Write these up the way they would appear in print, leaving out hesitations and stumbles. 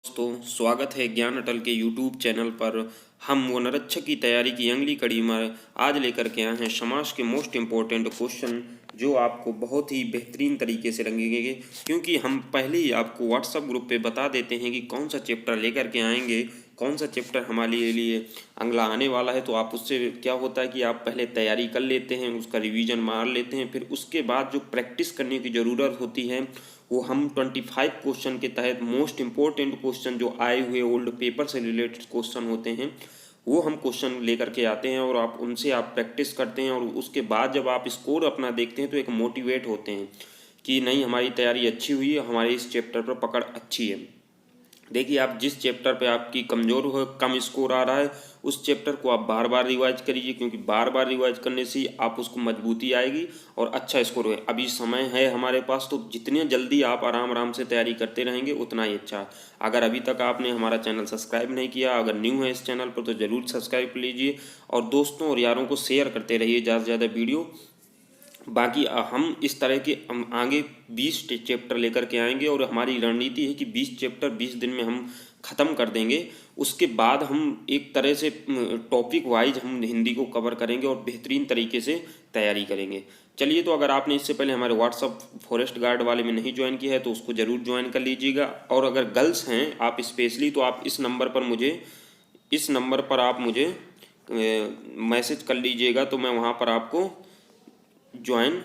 दोस्तों, स्वागत है ज्ञान अटल के यूट्यूब चैनल पर। हम वनरक्षक की तैयारी की अगली कड़ी में आज लेकर के आए हैं समाज के मोस्ट इम्पोर्टेंट क्वेश्चन, जो आपको बहुत ही बेहतरीन तरीके से लगेंगे। क्योंकि हम पहले ही आपको व्हाट्सएप ग्रुप पे बता देते हैं कि कौन सा चैप्टर लेकर के आएंगे, कौन सा चैप्टर हमारे लिए अगला आने वाला है। तो आप उससे क्या होता है कि आप पहले तैयारी कर लेते हैं, उसका रिवीजन मार लेते हैं, फिर उसके बाद जो प्रैक्टिस करने की ज़रूरत होती है वो हम 25 क्वेश्चन के तहत मोस्ट इम्पोर्टेंट क्वेश्चन जो आए हुए ओल्ड पेपर से रिलेटेड क्वेश्चन होते हैं वो हम क्वेश्चन लेकर के आते हैं और आप उनसे आप प्रैक्टिस करते हैं। और उसके बाद जब आप स्कोर अपना देखते हैं तो एक मोटिवेट होते हैं कि नहीं, हमारी तैयारी अच्छी हुई है, हमारे इस चैप्टर पर पकड़ अच्छी है। देखिए, आप जिस चैप्टर पे आपकी कमज़ोर हो, कम स्कोर आ रहा है, उस चैप्टर को आप बार बार रिवाइज करिए, क्योंकि बार बार रिवाइज करने से आप उसको मजबूती आएगी और अच्छा स्कोर होगा। अभी समय है हमारे पास, तो जितने जल्दी आप आराम आराम से तैयारी करते रहेंगे उतना ही अच्छा। अगर अभी तक आपने हमारा चैनल सब्सक्राइब नहीं किया, अगर न्यू है इस चैनल पर, तो ज़रूर सब्सक्राइब कर लीजिए और दोस्तों और यारों को शेयर करते रहिए ज़्यादा से ज़्यादा वीडियो। बाकी हम इस तरह के हम आगे 20 चैप्टर लेकर के आएंगे और हमारी रणनीति है कि 20 चैप्टर 20 दिन में हम ख़त्म कर देंगे। उसके बाद हम एक तरह से टॉपिक वाइज हम हिंदी को कवर करेंगे और बेहतरीन तरीके से तैयारी करेंगे। चलिए, तो अगर आपने इससे पहले हमारे व्हाट्सअप फॉरेस्ट गार्ड वाले में नहीं ज्वाइन किया है तो उसको ज़रूर ज्वाइन कर लीजिएगा। और अगर गर्ल्स हैं आप स्पेशली, तो आप इस नंबर पर आप मुझे मैसेज कर लीजिएगा, तो मैं वहाँ पर आपको ज्वाइन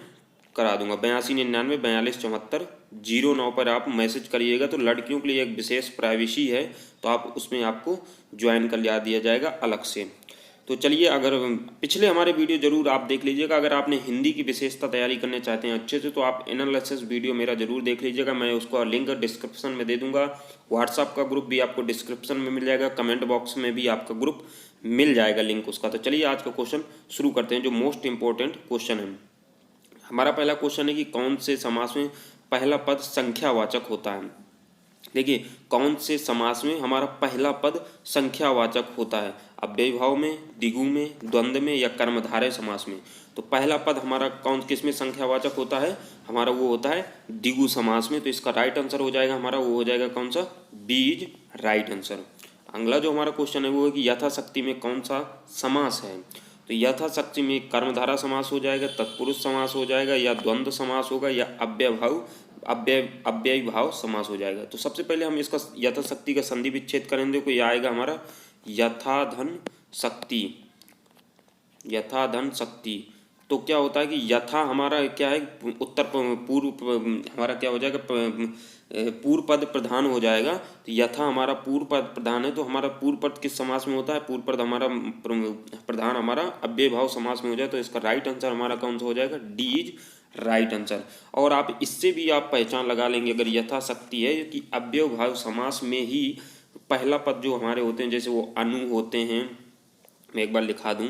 करा दूंगा। 8299 427409 पर आप मैसेज करिएगा। तो लड़कियों के लिए एक विशेष प्राइवेसी है, तो आप उसमें आपको ज्वाइन कर दिया जाएगा अलग से। तो चलिए, अगर पिछले हमारे वीडियो जरूर आप देख लीजिएगा। अगर आपने हिंदी की विशेषता तैयारी करने चाहते हैं अच्छे से, तो आप एनालिसिस वीडियो मेरा जरूर देख लीजिएगा। मैं उसका लिंक डिस्क्रिप्शन में दे दूंगा। व्हाट्सअप का ग्रुप भी आपको डिस्क्रिप्शन में मिल जाएगा, कमेंट बॉक्स में भी आपका ग्रुप मिल जाएगा लिंक उसका। तो चलिए, आज का क्वेश्चन शुरू करते हैं, जो मोस्ट इंपॉर्टेंट क्वेश्चन है। हमारा पहला क्वेश्चन है कि कौन से समास में पहला पद संख्यावाचक होता है। देखिए, कौन से समास में हमारा पहला पद संख्यावाचक होता है? अव्ययीभाव में, द्विगु में, द्वंद्व में या कर्मधारय समास में? तो पहला पद हमारा किस में संख्यावाचक होता है? हमारा वो होता है द्विगु समास में। तो इसका राइट आंसर हो जाएगा हमारा, वो हो जाएगा कौन सा? B is right answer. अगला जो हमारा क्वेश्चन है वो है कि यथाशक्ति में कौन सा समास है? तो यथाशक्ति में कर्मधारा समास हो जाएगा, तत्पुरुष समास हो जाएगा, या द्वंद्व समास होगा, या अव्ययी भाव समास हो जाएगा। तो सबसे पहले हम इसका यथाशक्ति का संधि विच्छेद करेंगे, तो यह आएगा हमारा यथाधन शक्ति। यथाधन शक्ति तो क्या होता है कि यथा हमारा क्या है, उत्तर पूर्व हमारा क्या हो जाएगा, पूर्व पद प्रधान हो जाएगा। तो यथा हमारा पूर्व पद प्रधान है, तो हमारा पूर्व पद किस समास में होता है? पूर्व पद हमारा प्रधान हमारा अव्यय भाव समास में हो जाए। तो इसका राइट आंसर हमारा कौन सा हो जाएगा? D is right answer. और आप इससे भी आप पहचान लगा लेंगे, अगर यथाशक्ति है कि अव्यय भाव समास में ही पहला पद जो हमारे होते हैं, जैसे वो अनु होते हैं, मैं एक बार लिखा दूं,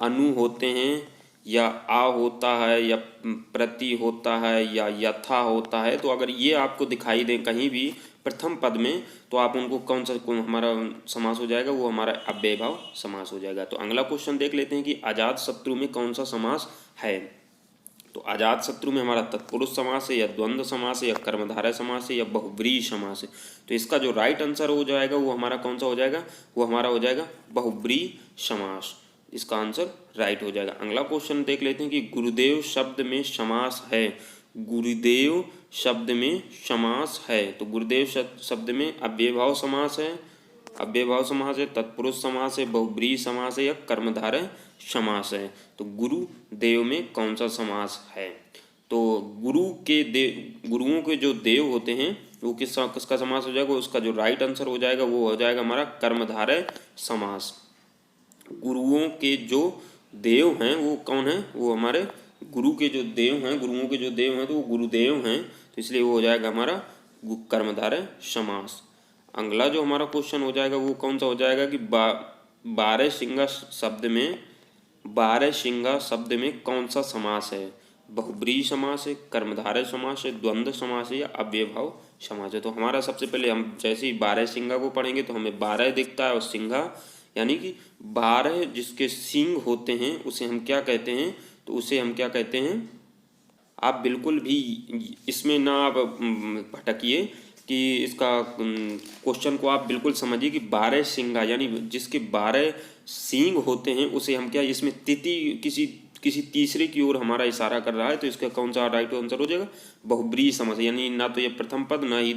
अनु होते हैं, या आ होता है, या प्रति होता है, या यथा होता है। तो अगर ये आपको दिखाई दें कहीं भी प्रथम पद में, तो आप उनको कौन सा हमारा समास हो जाएगा? वो हमारा अव्यय भाव समास हो जाएगा। तो अगला क्वेश्चन देख लेते हैं कि अजात शत्रु में कौन सा समास है। तो अजात शत्रु में हमारा तत्पुरुष समास है, या द्वंद्व समास है, या कर्मधारय समास है, या बहुब्रीहि समास है। तो इसका जो राइट आंसर हो जाएगा वो हमारा कौन सा हो जाएगा? वो हमारा हो जाएगा बहुब्रीहि समास। इसका आंसर राइट हो जाएगा। अगला क्वेश्चन देख लेते हैं कि गुरुदेव शब्द में समास है। गुरुदेव शब्द में समास है, तो गुरुदेव शब्द में अव्ययभाव समास है, अव्ययभाव समास है, तत्पुरुष समास है, बहुब्रीहि समास है, या कर्मधारय समास है। तो गुरु देव में कौन सा समास है? तो गुरुओं के जो देव होते हैं वो किसका समास हो जाएगा? उसका जो राइट आंसर हो जाएगा वो हो जाएगा हमारा कर्मधारय समास। गुरुओं के जो देव हैं वो कौन है? वो हमारे गुरु के जो देव हैं, गुरुओं के जो देव हैं तो वो गुरुदेव हैं। तो इसलिए वो हो जाएगा हमारा कर्मधारय समास। अगला जो हमारा क्वेश्चन हो जाएगा वो कौन सा हो जाएगा कि बारहसिंगा शब्द में कौन सा समास है? बहुब्रीहि समास है, कर्मधारय समास है, द्वंद्व समास है, या अव्ययभाव समास है। तो हमारा सबसे पहले हम जैसे ही बारहसिंगा को पढ़ेंगे तो हमें 12 दिखता है, और सिंघा यानी कि 12 जिसके सींग होते हैं उसे हम क्या कहते हैं? तो उसे हम क्या कहते हैं? आप बिल्कुल भी इसमें ना आप भटकिए कि इसका क्वेश्चन को आप बिल्कुल समझिए कि 12 सिंगा यानी जिसके 12 सींग होते हैं उसे हम क्या, इसमें तिथि किसी तीसरे की ओर हमारा इशारा कर रहा है, तो इसका कौन सा राइट आंसर हो जाएगा, बहुब्रीही समास। यानी ना तो ये प्रथम पद ना ही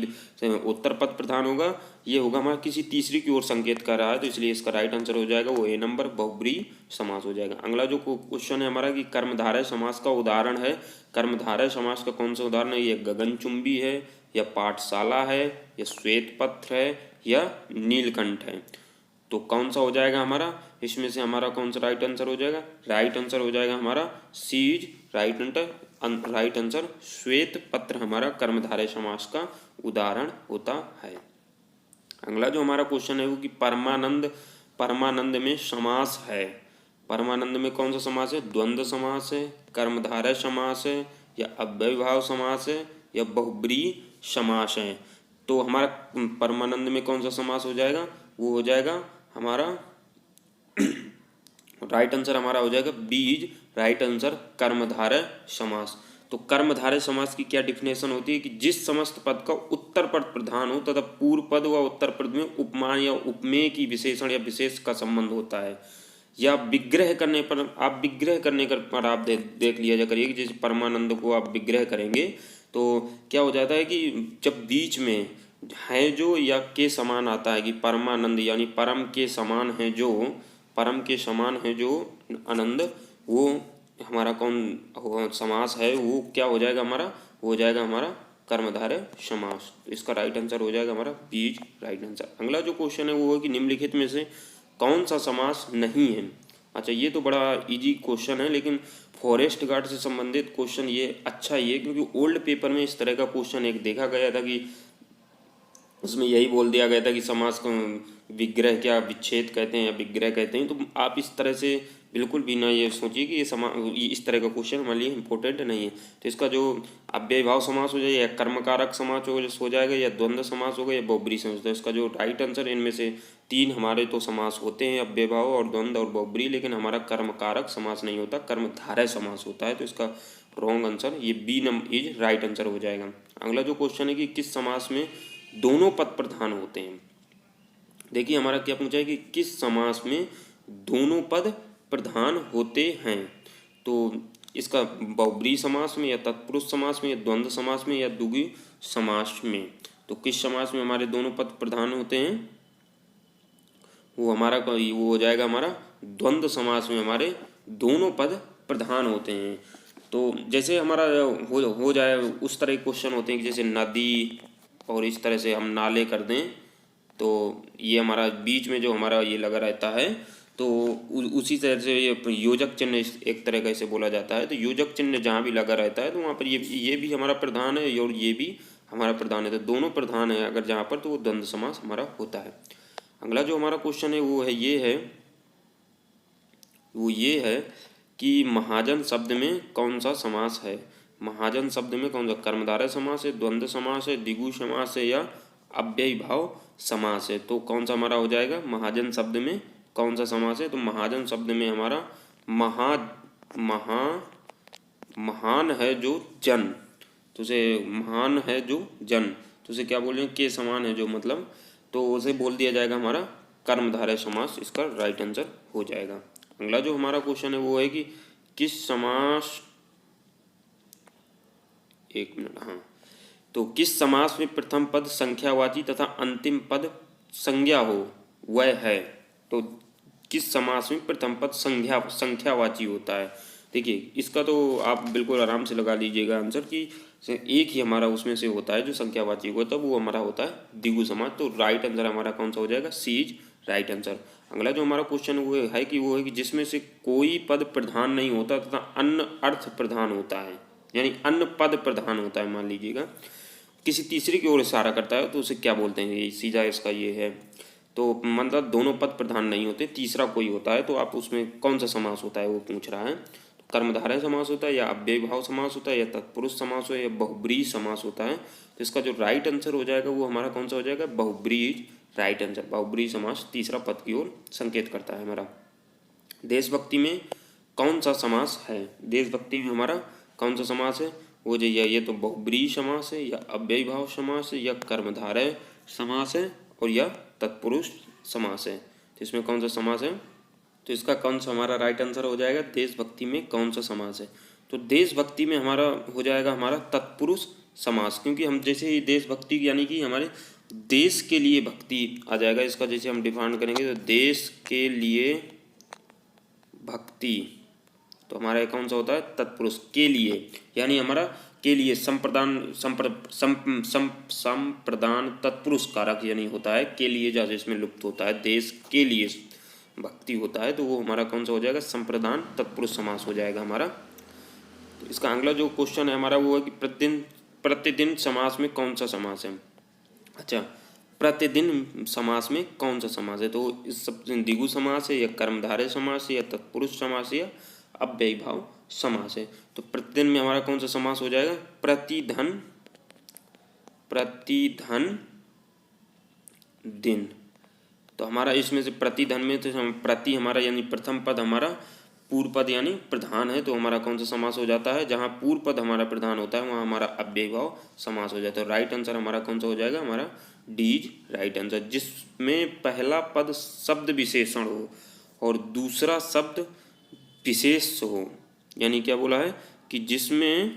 उत्तर पद प्रधान होगा, ये होगा हमारा किसी तीसरे की ओर संकेत कर रहा है, तो इसलिए इसका राइट आंसर हो जाएगा वो ए नंबर, बहुब्रीही समास हो जाएगा। अगला जो क्वेश्चन है हमारा कि कर्मधारय समास का उदाहरण है। कर्मधारय समास का कौन सा उदाहरण है, ये गगनचुंबी है या पाठशाला है या श्वेत पत्र है या नीलकंठ है। तो कौन सा हो जाएगा हमारा, इसमें से हमारा कौन सा राइट आंसर हो जाएगा, राइट आंसर हो जाएगा हमारा सी इज राइट आंसर। श्वेत पत्र हमारा कर्मधारय समास का उदाहरण होता है। अगला जो हमारा क्वेश्चन है वो कि परमानंद में समास है। परमानंद में कौन सा समास है, द्वंद्व समास है, कर्मधारय समास है या अव्ययभाव समास है या बहुब्रीही समास है। तो हमारा परमानंद में कौन सा समास हो जाएगा, वो हो जाएगा हमारा राइट आंसर हमारा हो जाएगा बी इज राइट आंसर, कर्मधारय समास। तो कर्मधारय समास की क्या डिफिनेशन होती है कि जिस समस्त पद का उत्तर पद प्रधान हो तथा पूर्व पद व उत्तर पद में उपमान या उपमेय की विशेषण या विशेष का संबंध होता है, या विग्रह करने पर आप देख लिया जा करिए कि जैसे परमानंद को आप विग्रह करेंगे तो क्या हो जाता है कि जब बीच में है जो या के समान आता है कि परमानंद यानी परम के समान है जो आनंद, वो हमारा कौन समास है, वो क्या हो जाएगा हमारा, हो जाएगा हमारा कर्मधारय समास। तो इसका राइट आंसर हो जाएगा हमारा बीज राइट आंसर। अगला जो क्वेश्चन है वो है कि निम्नलिखित में से कौन सा समास नहीं है। अच्छा, ये तो बड़ा इजी क्वेश्चन है, लेकिन फॉरेस्ट गार्ड से संबंधित क्वेश्चन ये अच्छा ही है, क्योंकि ओल्ड पेपर में इस तरह का क्वेश्चन एक देखा गया था कि उसमें यही बोल दिया गया था कि समास को विग्रह क्या विच्छेद कहते हैं या विग्रह कहते हैं। तो आप इस तरह से बिल्कुल भी ना ये सोचिए कि ये इस तरह का क्वेश्चन हमारे लिए इंपॉर्टेंट नहीं है। तो इसका जो अव्ययभाव समास हो जाएगा या कर्मकारक समास हो जाएगा या द्वंद्व समास होगा या बहुब्रीही समास। तो इसका जो राइट आंसर, इनमें से 3 हमारे तो समास होते हैं, अव्ययभाव और द्वंद्व और बहुब्रीही, लेकिन हमारा कर्मकारक समास नहीं होता, कर्मधारय समास होता है। तो इसका रॉन्ग आंसर ये B number is right answer हो जाएगा। अगला जो क्वेश्चन है कि किस समास में दोनों पद प्रधान होते हैं। देखिए हमारा क्या पूछा है कि किस समास में दोनों पद प्रधान होते हैं। तो इसका बहुब्रीही समास में या तत्पुरुष समास में या द्वंद्व समास में या द्विगु समास में। तो किस समास में हमारे दोनों पद प्रधान होते हैं, वो हो जाएगा हमारा द्वंद्व समास में हमारे दोनों पद प्रधान होते हैं। तो जैसे हमारा हो जाए उस तरह के क्वेश्चन होते हैं कि जैसे नदी और इस तरह से हम नाले कर दें, तो ये हमारा बीच में जो हमारा ये लगा रहता है, तो उसी तरह से ये योजक चिन्ह एक तरह का इसे बोला जाता है। तो योजक चिन्ह जहाँ भी लगा रहता है तो वहाँ पर ये भी हमारा प्रधान है और ये भी हमारा प्रधान है, तो दोनों प्रधान है अगर जहाँ पर, तो वो द्वंद्व समास हमारा होता है। अगला जो हमारा क्वेश्चन है वो ये है कि महाजन शब्द में कौन सा समास है। महाजन शब्द में कौन सा, कर्मधारय समास है, द्वंद्व समास है, द्विगु समास है या अव्ययभाव समास है। तो कौन सा हमारा हो जाएगा, महाजन शब्द में कौन सा समास है। तो महाजन शब्द में हमारा महान है जो जन, तो उसे महान है जो जन, तो उसे क्या बोल रहे हैं, के समान है जो, मतलब तो उसे बोल दिया जाएगा हमारा कर्मधारय समास। इसका राइट आंसर हो जाएगा। अगला जो हमारा क्वेश्चन है वो है कि किस समास, एक मिनट, हाँ, तो किस समास में प्रथम पद संख्यावाची तथा अंतिम पद संज्ञा हो वह है। तो किस समास में प्रथम पद संख्यावाची होता है। देखिए इसका तो आप बिल्कुल आराम से लगा लीजिएगा आंसर कि एक ही हमारा उसमें से होता है जो संख्यावाची होता है, तब वो हमारा होता है द्विगु समास। तो राइट आंसर हमारा कौन सा हो जाएगा, सी इज राइट आंसर। अगला जो हमारा क्वेश्चन वो है कि जिसमें से कोई पद प्रधान नहीं होता तथा अन्य अर्थ प्रधान होता है, यानी अन्य पद प्रधान होता है। मान लीजिएगा किसी तीसरे की ओर इशारा करता है तो उसे क्या बोलते हैं, ये सीधा इसका ये है। तो मतलब दोनों पद प्रधान नहीं होते, तीसरा कोई होता है, तो आप उसमें कौन सा समास होता है वो पूछ रहा है। तो कर्मधारय समास होता है या अव्ययभाव समास होता है या तत्पुरुष समास हो या बहुब्रीही समास होता है। तो इसका जो राइट आंसर हो जाएगा वो हमारा कौन सा हो जाएगा, बहुब्रीही राइट आंसर। बहुब्रीही समास तीसरा पद की ओर संकेत करता है हमारा। देशभक्ति में कौन सा समास है, देशभक्ति में हमारा कौन सा समास है, हो जाइए, ये तो बहुब्रीहि समास है या अव्ययीभाव समास है या कर्मधारय समास है और या तत्पुरुष समास है। तो इसमें कौन सा समास है? तो इसका कौन सा हमारा राइट आंसर हो जाएगा? देशभक्ति में कौन सा समास है? तो देशभक्ति में हमारा हो जाएगा हमारा तत्पुरुष समास, क्योंकि हम जैसे ही देशभक्ति यानी कि हमारे देश के लिए भक्ति आ जाएगा। इसका जैसे हम डिफाइन करेंगे तो देश के लिए भक्ति, तो हमारा ये कौन सा होता है? तत्पुरुष के लिए, यानी हमारा के लिए संप्रदान तत्पुरुष कारक यानी होता है के लिए, जैसे इसमें लुप्त होता है देश के लिए भक्ति होता है, तो वो हमारा कौन सा हो जाएगा? संप्रदान तत्पुरुष समास हो जाएगा हमारा। तो इसका अगला जो क्वेश्चन है हमारा वो है कि प्रतिदिन समास में कौन सा समास है? अच्छा, प्रतिदिन समास में कौन सा समास है? तो इस सब द्विगु समास है या कर्मधारय समास है या तत्पुरुष समास है या अव्ययीभाव समास है? तो प्रतिदिन में हमारा कौन सा समास हो जाएगा? प्रतिधन दिन। तो हमारा इसमें से प्रतिधन में तो प्रति हमारा यानी प्रथम पद हमारा पूर्व पद यानी प्रधान है, तो हमारा कौन सा समास हो जाता है? जहाँ पूर्व पद हमारा प्रधान होता है वहाँ हमारा अव्ययीभाव समास हो जाता है। तो राइट आंसर हमारा कौन सा हो जाएगा? हमारा डी इज राइट आंसर। जिसमें पहला पद शब्द विशेषण हो और दूसरा शब्द विशेष हो, यानी क्या बोला है कि जिसमें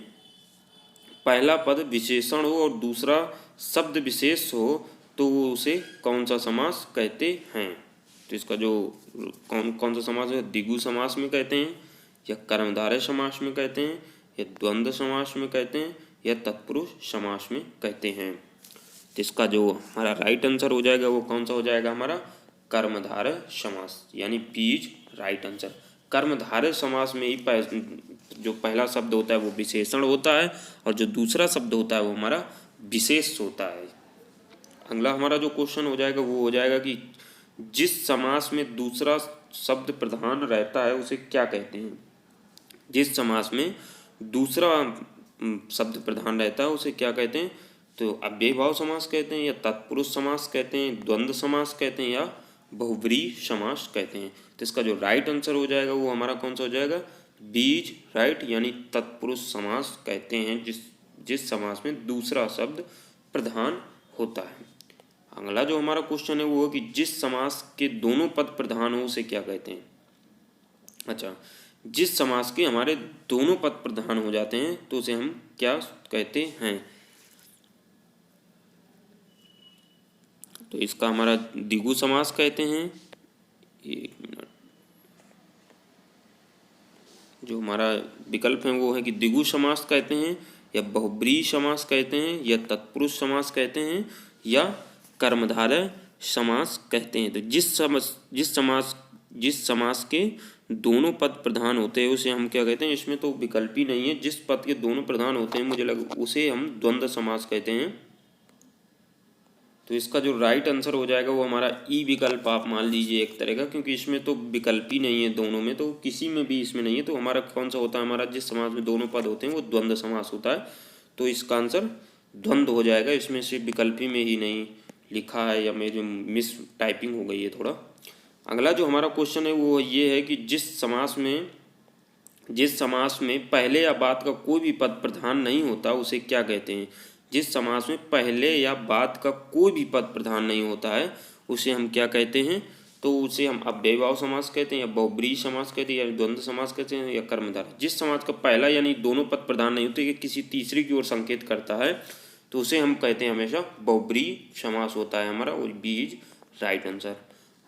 पहला पद विशेषण हो और दूसरा शब्द विशेष हो तो वो उसे कौन सा समास कहते हैं? तो इसका जो कौन सा समास है? द्विगु समास में कहते हैं या कर्मधारय समास में कहते हैं या द्वंद्व समास में कहते हैं या तत्पुरुष समास में कहते हैं? तो इसका जो हमारा राइट आंसर हो जाएगा वो कौन सा हो जाएगा? हमारा कर्मधारय समास, यानी बी इज राइट आंसर। कर्मधारय समास में ही जो पहला शब्द होता है वो विशेषण होता है और जो दूसरा शब्द होता है वो हमारा विशेष होता है। अगला हमारा जो क्वेश्चन हो जाएगा वो हो जाएगा कि जिस समास में दूसरा शब्द प्रधान रहता है उसे क्या कहते हैं? जिस समास में दूसरा शब्द प्रधान रहता है उसे क्या कहते हैं? तो अव्ययीभाव समास कहते हैं या तत्पुरुष समास कहते हैं, द्वंद्व समास कहते हैं या बहुब्रीहि समास कहते हैं? तो इसका जो राइट आंसर हो जाएगा वो हमारा कौन सा हो जाएगा? बीज राइट, यानी तत्पुरुष समास कहते हैं जिस समास में दूसरा शब्द प्रधान होता है। अगला जो हमारा क्वेश्चन है वो है कि जिस समास के दोनों पद प्रधान हो उसे क्या कहते हैं? अच्छा, जिस समास के हमारे दोनों पद प्रधान हो जाते हैं तो उसे हम क्या कहते हैं? तो इसका हमारा द्विगु समास कहते हैं। एक मिनट, जो हमारा विकल्प है वो है कि द्विगु समास कहते हैं या बहुब्रीहि समास कहते हैं या तत्पुरुष समास कहते हैं या कर्मधारय समास कहते हैं। तो जिस समास के दोनों पद प्रधान होते हैं उसे हम क्या कहते हैं? इसमें तो विकल्प ही नहीं है, जिस पद के दोनों प्रधान होते हैं मुझे लगा उसे हम द्वंद्व समास कहते हैं। तो इसका जो राइट आंसर हो जाएगा वो हमारा ई विकल्प आप मान लीजिए एक तरह का, क्योंकि इसमें तो विकल्प ही नहीं है दोनों में, तो किसी में भी इसमें नहीं है। तो हमारा कौन सा होता है? हमारा जिस समास में दोनों पद होते हैं वो द्वंद्व समास होता है, तो इसका आंसर द्वंद्व हो जाएगा। इसमें से विकल्प ही में ही नहीं लिखा है या मेरी मिस टाइपिंग हो गई है थोड़ा। अगला जो हमारा क्वेश्चन है वो ये है कि जिस समास में पहले या बाद का कोई भी पद प्रधान नहीं होता उसे क्या कहते हैं? जिस समास में पहले या बाद का कोई भी पद प्रधान नहीं होता है उसे हम क्या कहते हैं? तो उसे हम अव्ययीभाव समास कहते हैं या बहुब्रीहि समास कहते हैं या द्वंद्व समास कहते हैं या कर्मधारय। जिस समास का पहला यानी दोनों पद प्रधान नहीं होते, किसी तीसरे की ओर संकेत करता है तो उसे हम कहते हैं हमेशा बहुब्रीहि समास होता है हमारा, और बी इज राइट आंसर।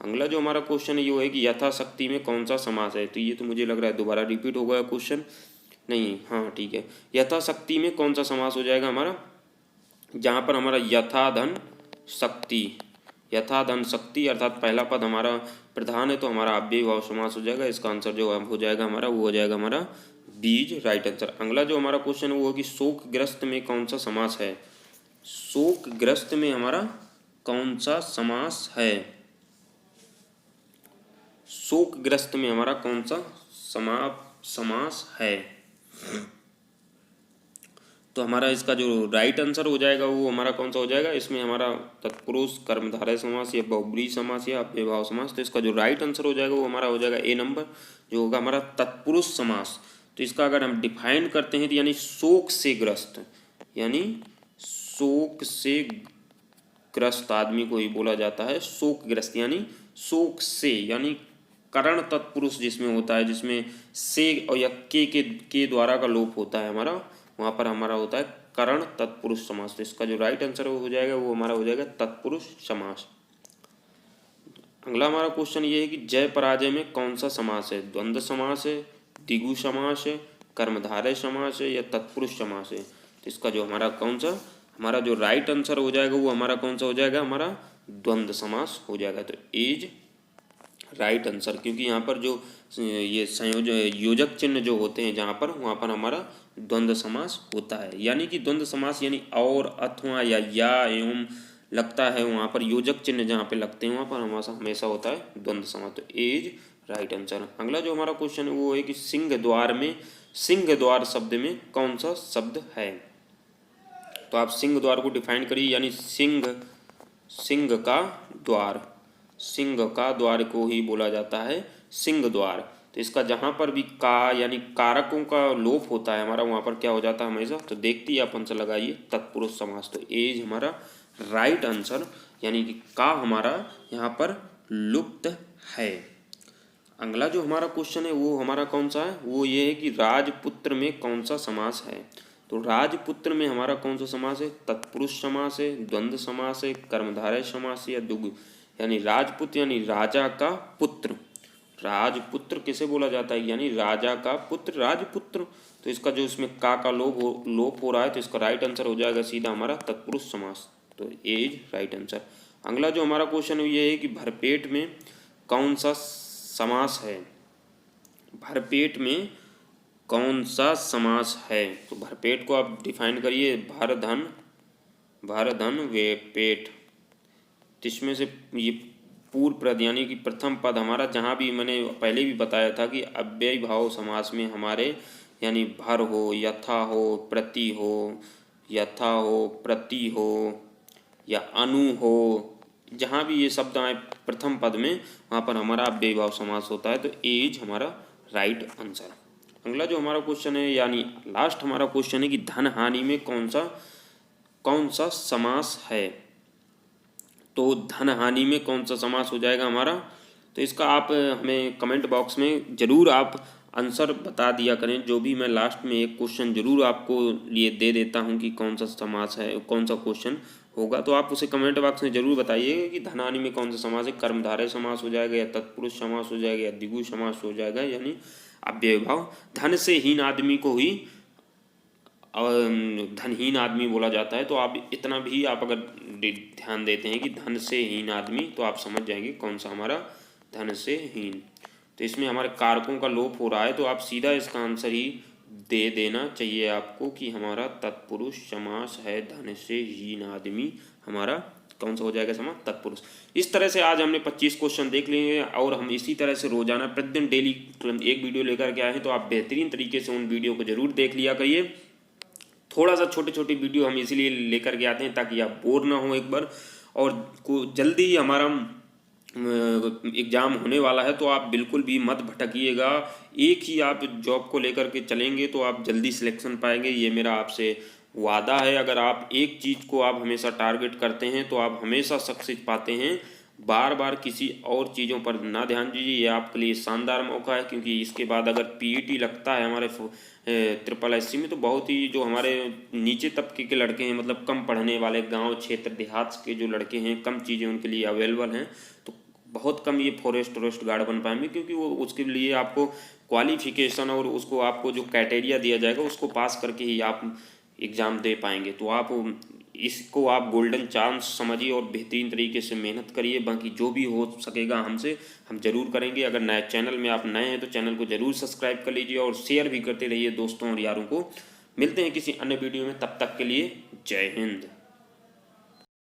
अगला जो हमारा क्वेश्चन है ये है कि यथाशक्ति में कौन सा समास है? तो ये तो मुझे लग रहा है दोबारा रिपीट हो गया क्वेश्चन, नहीं, हाँ ठीक है। यथाशक्ति में कौन सा समास हो जाएगा हमारा? जहाँ पर हमारा यथाधन शक्ति अर्थात पहला पद हमारा प्रधान है तो हमारा अव्ययीभाव समास हो जाएगा। इसका आंसर जो हो जाएगा हमारा वो हो जाएगा हमारा बीज राइट आंसर। अगला जो हमारा क्वेश्चन है वो है कि शोकग्रस्त में कौन सा समास है? शोकग्रस्त में हमारा कौन सा समास है? शोकग्रस्त में हमारा कौन सा समास है? तो हमारा इसका जो राइट आंसर हो जाएगा वो हमारा कौन सा हो जाएगा? इसमें हमारा तत्पुरुष कर्मधारय समास या बहुब्रीहि समास या अव्ययीभाव समास। तो इसका जो राइट आंसर हो जाएगा वो हमारा हो जाएगा ए नंबर, जो होगा हमारा तत्पुरुष समास। तो तो इसका अगर हम डिफाइन करते हैं तो यानी शोक से ग्रस्त, यानी शोक से ग्रस्त आदमी को ही बोला जाता है शोकग्रस्त, यानी शोक से, यानी करण तत्पुरुष जिसमें होता है, जिसमें से और या के द्वारा का लोप होता है हमारा, वहाँ पर हमारा होता है करण तत्पुरुष समास। तो इसका जो राइट आंसर हो जाएगा वो हमारा हो जाएगा तत्पुरुष समास। अगला हमारा क्वेश्चन ये है कि जय पराजय में कौन सा समास है? द्वंद्व समास है, द्विगु समास है, कर्मधारय समास है या तत्पुरुष समास है? तो इसका जो हमारा कौन सा हमारा जो राइट आंसर हो जाएगा वो हमारा कौन सा हो जाएगा? हमारा द्वंद्व समास हो जाएगा। तो एज राइट आंसर, क्योंकि यहाँ पर जो ये संयोजक योजक चिन्ह जो होते हैं जहाँ पर, वहाँ पर हमारा द्वंद्व समास होता है। यानी कि द्वंद्व समास यानी और, अथवा या एवं लगता है, वहाँ पर योजक चिन्ह जहाँ पे लगते हैं वहाँ पर हमेशा होता है द्वंद्व समास। तो एज राइट आंसर। अगला जो हमारा क्वेश्चन है वो है कि सिंह द्वार में, सिंह द्वार शब्द में कौन सा शब्द है? तो आप सिंह द्वार को डिफाइन करिए, यानी सिंह का द्वार, सिंह का द्वार को ही बोला जाता है सिंह द्वार। तो इसका जहाँ पर भी का यानी कारकों का लोप होता है हमारा, वहाँ पर क्या हो जाता है हमेशा? तो देखते ही आप आंसर लगाइए तत्पुरुष समास। तो एज हमारा राइट आंसर, यानी कि का हमारा यहाँ पर लुप्त है। अगला जो हमारा क्वेश्चन है वो हमारा कौन सा है? वो ये है कि राजपुत्र में कौन सा समास है? तो राजपुत्र में हमारा कौन सा समास है? तत्पुरुष समास है, द्वंद्व समास है, कर्मधारय समास है या द्विगु, यानी राजपुत्र यानी राजा का पुत्र। राजपुत्र किसे बोला जाता है? यानी राजा का पुत्र, राजपुत्र। तो इसका जो इसमें का लोप हो रहा है, तो इसका राइट आंसर हो जाएगा सीधा हमारा तत्पुरुष समास। तो एज राइट आंसर। अगला जो हमारा क्वेश्चन है ये है कि भरपेट में कौन सा समास है? भरपेट में कौन सा समास है? तो भरपेट को आप डिफाइन करिए, भर धन वे पेट। इसमें से ये पूर्व पद यानी कि प्रथम पद हमारा, जहाँ भी मैंने पहले भी बताया था कि अव्ययी भाव समास में हमारे यानी भर हो, यथा हो, प्रति हो, यथा हो, प्रति हो या अनु हो, जहाँ भी ये शब्द आए प्रथम पद में वहाँ पर हमारा अव्ययी भाव समास होता है। तो एज हमारा राइट आंसर। अगला जो हमारा क्वेश्चन है यानी लास्ट हमारा क्वेश्चन है कि धन हानि में कौन सा समास है? तो धन हानि में कौन सा समास हो जाएगा हमारा? तो इसका आप हमें कमेंट बॉक्स में ज़रूर आप आंसर बता दिया करें। जो भी मैं लास्ट में एक क्वेश्चन ज़रूर आपको लिए दे देता हूं कि कौन सा समास है, कौन सा क्वेश्चन होगा, तो आप उसे कमेंट बॉक्स में ज़रूर बताइएगा कि धन हानि में कौन सा समास है। कर्मधारय समास हो जाएगा या तत्पुरुष समास हो जाएगा या द्विगु समास हो जाएगा, यानी अव्ययी भाव। धन से हीन आदमी को ही धनहीन आदमी बोला जाता है। तो आप इतना भी आप अगर ध्यान देते हैं कि धन से हीन आदमी, तो आप समझ जाएंगे कौन सा हमारा धन से हीन। तो इसमें हमारे कारकों का लोप हो रहा है, तो आप सीधा इसका आंसर ही दे देना चाहिए आपको कि हमारा तत्पुरुष समास है, धन से हीन आदमी हमारा कौन सा हो जाएगा समास? तत्पुरुष। इस तरह से आज हमने 25 क्वेश्चन देख लिए हैं और हम इसी तरह से रोजाना प्रतिदिन डेली एक वीडियो लेकर के आए हैं। तो आप बेहतरीन तरीके से उन वीडियो को जरूर देख लिया करिए। थोड़ा सा छोटे छोटे वीडियो हम इसीलिए लेकर के आते हैं ताकि आप बोर ना हो एक बार, और जल्दी ही हमारा एग्ज़ाम होने वाला है। तो आप बिल्कुल भी मत भटकिएगा, एक ही आप जॉब को लेकर के चलेंगे तो आप जल्दी सिलेक्शन पाएंगे, ये मेरा आपसे वादा है। अगर आप एक चीज़ को आप हमेशा टारगेट करते हैं तो आप हमेशा सक्सेस पाते हैं। बार बार किसी और चीज़ों पर ना ध्यान दीजिए, ये आपके लिए शानदार मौका है। क्योंकि इसके बाद अगर पीईटी लगता है हमारे SSSC में, तो बहुत ही जो हमारे नीचे तबके के लड़के हैं, मतलब कम पढ़ने वाले गांव क्षेत्र देहात के जो लड़के हैं, कम चीज़ें उनके लिए अवेलेबल हैं, तो बहुत कम ये फॉरेस्ट गार्ड बन पाएंगे। क्योंकि वो उसके लिए आपको क्वालिफिकेशन और उसको आपको जो क्राइटेरिया दिया जाएगा उसको पास करके ही आप एग्ज़ाम दे पाएंगे। तो आप इसको आप गोल्डन चांस समझिए और बेहतरीन तरीके से मेहनत करिए। बाकी जो भी हो सकेगा हमसे हम ज़रूर करेंगे। अगर नए चैनल में आप नए हैं तो चैनल को ज़रूर सब्सक्राइब कर लीजिए और शेयर भी करते रहिए दोस्तों और यारों को। मिलते हैं किसी अन्य वीडियो में, तब तक के लिए जय हिंद।